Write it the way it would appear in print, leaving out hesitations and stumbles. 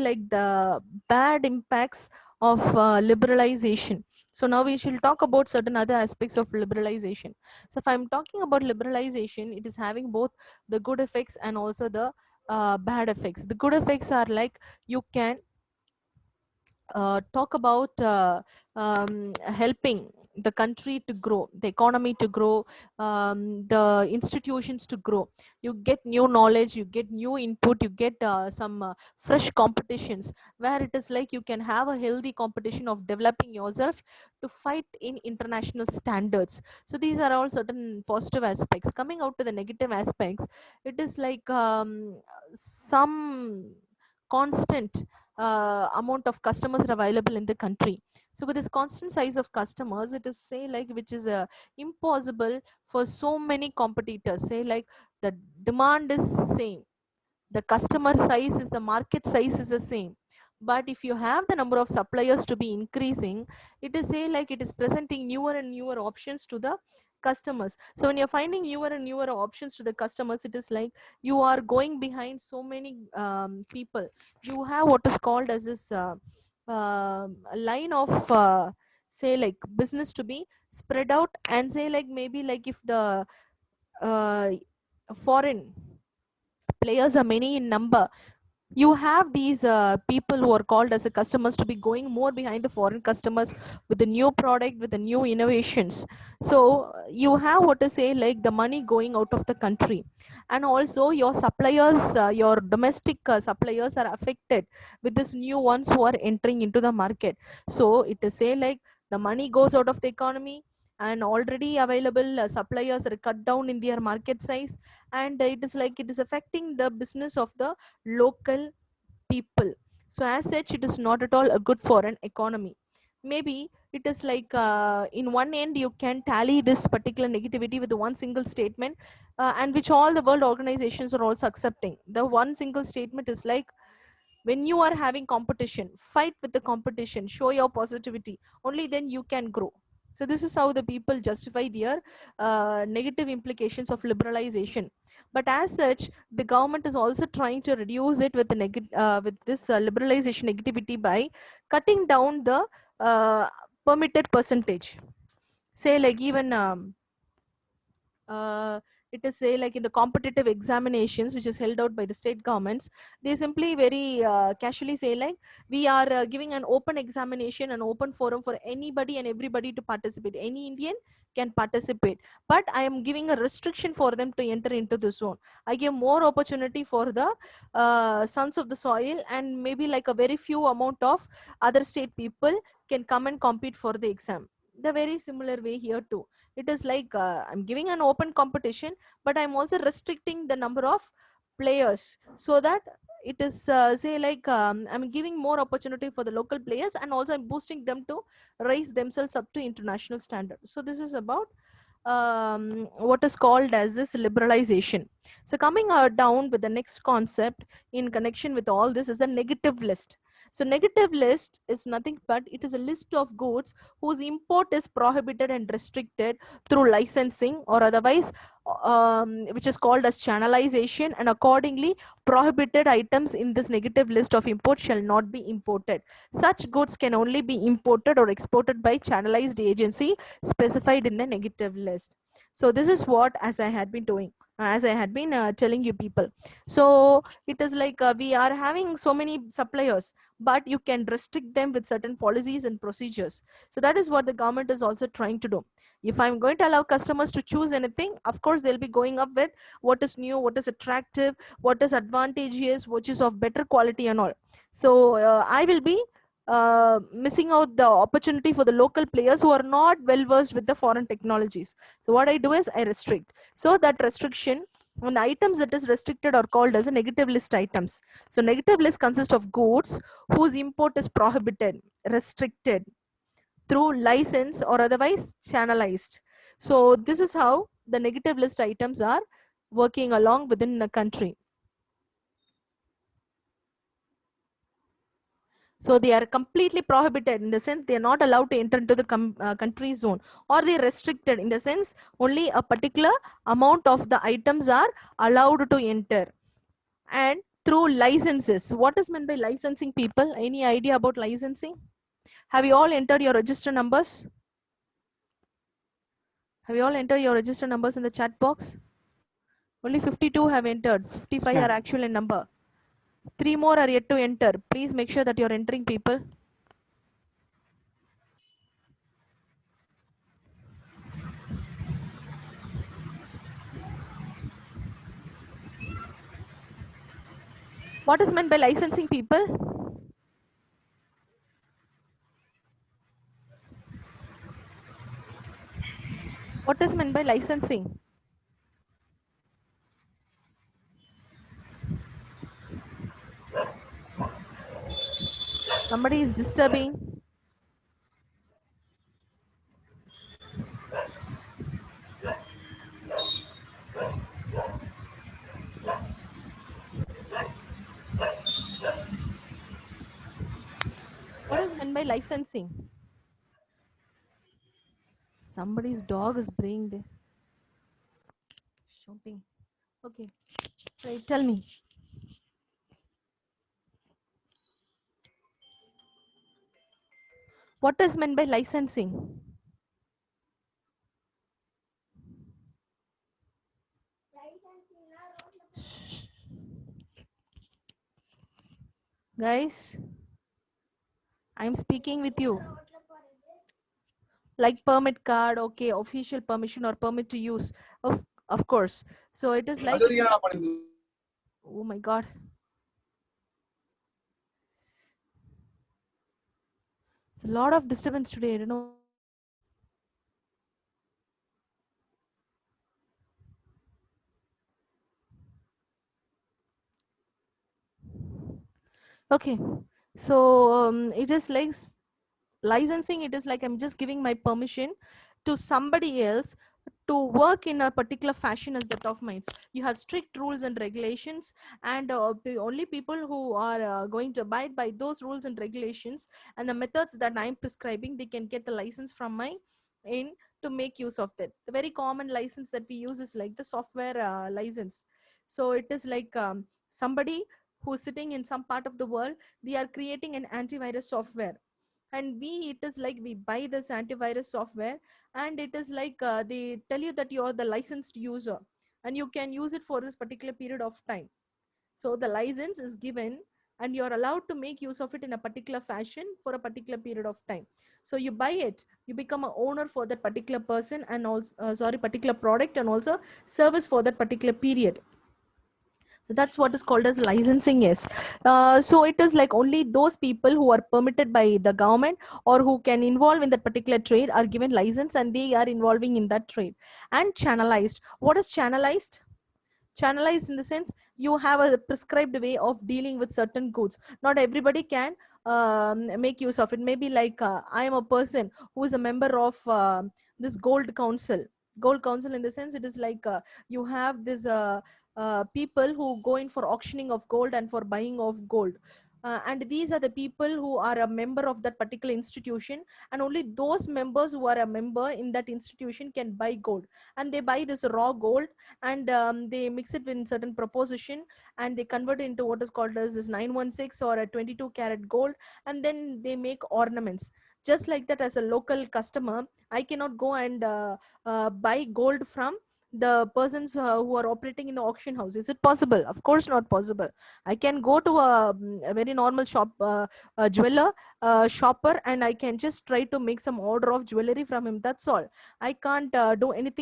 like the bad impacts of liberalization. So now we shall talk about certain other aspects of liberalization. So if I'm talking about liberalization, it is having both the good effects and also the bad effects. The good effects are like you can talk about helping the country to grow, the economy to grow, the institutions to grow. You get new knowledge, you get new input, you get some fresh competitions where it is like you can have a healthy competition of developing yourself to fight in international standards. So these are all certain positive aspects. Coming out to the negative aspects, it is like some constant amount of customers are available in the country. So with this constant size of customers, it is say like which is impossible for so many competitors. Say like the demand is same, the customer size is, the market size is the same, but if you have the number of suppliers to be increasing, it is say like it is presenting newer and newer options to the customers. So when you're finding newer and newer options to the customers, it is like you are going behind so many people. You have what is called as this line of say like business to be spread out, and say like maybe like if the uh, foreign players are many in number, you have these people who are called as a customers to be going more behind the foreign customers with the new product, with the new innovations. So you have what to say like the money going out of the country, and also your suppliers, your domestic suppliers are affected with this new ones who are entering into the market. So it is say like the money goes out of the economy, and already available suppliers are cut down in their market size, and it is like it is affecting the business of the local people. So as such, it is not at all a good for an economy. Maybe it is like in one end you can tally this particular negativity with the one single statement, and which all the world organizations are also accepting. The one single statement is like, when you are having competition, fight with the competition, show your positivity, only then you can grow. So this is how the people justify their negative implications of liberalization. But as such, the government is also trying to reduce it with the with this liberalization negativity by cutting down the permitted percentage. Say like even uh, it is say like in the competitive examinations which is held out by the state governments, they simply very casually say like, we are giving an open examination, an open forum for anybody and everybody to participate, any Indian can participate, but I am giving a restriction for them to enter into the zone. I give more opportunity for the sons of the soil, and maybe like a very few amount of other state people can come and compete for the exam. The very similar way here too, it is like I'm giving an open competition, but I'm also restricting the number of players, so that it is say like I'm giving more opportunity for the local players, and also I'm boosting them to raise themselves up to international standards. So this is about what is called as this liberalization. So coming down with the next concept in connection with all this is the negative list. So negative list is nothing but it is a list of goods whose import is prohibited and restricted through licensing or otherwise, which is called as channelization, and accordingly prohibited items in this negative list of import shall not be imported. Such goods can only be imported or exported by channelized agency specified in the negative list. So this is what, as I had been doing, as I had been telling you people. So it is like we are having so many suppliers, but you can restrict them with certain policies and procedures. So that is what the government is also trying to do. If I'm going to allow customers to choose anything, of course they'll be going up with what is new, what is attractive, what is advantageous, which is of better quality and all. So I will be missing out the opportunity for the local players who are not well versed with the foreign technologies. So what I do is I restrict. So that restriction on the items that is restricted are called as a negative list items. So negative list consists of goods whose import is prohibited, restricted through license or otherwise channelized. So this is how the negative list items are working along within the country. So they are completely prohibited in the sense they are not allowed to enter into the country zone, or they are restricted in the sense only a particular amount of the items are allowed to enter. And through licenses. What is meant by licensing, people? Any idea about licensing? Have you all entered your register numbers? Have you all entered your register numbers in the chat box? Only 52 have entered. 55 are actual in number. 3 more are yet to enter. Please make sure that you're entering, people. What is meant by licensing, people? What is meant by licensing? Somebody is disturbing. What is meant by licensing? Somebody's dog is braying there. Shouting. Okay. Right, tell me. What is meant by licensing? Guys, I'm speaking with you. Like permit card, okay, official permission or permit to use. Of course. So it is like, oh my God. It's a lot of disturbance today. I don't know. Okay. So it is like licensing. It is like I'm just giving my permission to somebody else to work in a particular fashion as that of mine. You have strict rules and regulations, and the only people who are going to abide by those rules and regulations and the methods that I'm prescribing, they can get the license from my in to make use of that. The very common license that we use is like the software license. So it is like somebody who's sitting in some part of the world, they are creating an antivirus software, and it is like we buy this antivirus software, and it is like they tell you that you're the licensed user and you can use it for this particular period of time. So the license is given and you're allowed to make use of it in a particular fashion for a particular period of time. So you buy it, you become a owner for that particular person and also particular product and also service for that particular period. So that's what is called as licensing. Yes. So it is like only those people who are permitted by the government or who can involve in that particular trade are given license and they are involving in that trade. And channelized. What is channelized? Channelized in the sense you have a prescribed way of dealing with certain goods. Not everybody can make use of it. Maybe like I am a person who is a member of this gold council. Gold council in the sense it is like you have this people who go in for auctioning of gold and for buying of gold. And these are the people who are a member of that particular institution, and only those members who are a member in that institution can buy gold. And they buy this raw gold and they mix it in certain proposition and they convert it into what is called as this 916 or a 22 karat gold, and then they make ornaments. Just like that, as a local customer, I cannot go and buy gold from the persons who are operating in the auction house. Is it possible? Of course not possible. I can go to a very normal shop, a jeweler, shopper, and I can just try to make some order of jewelry from him. That's all. I can't do anything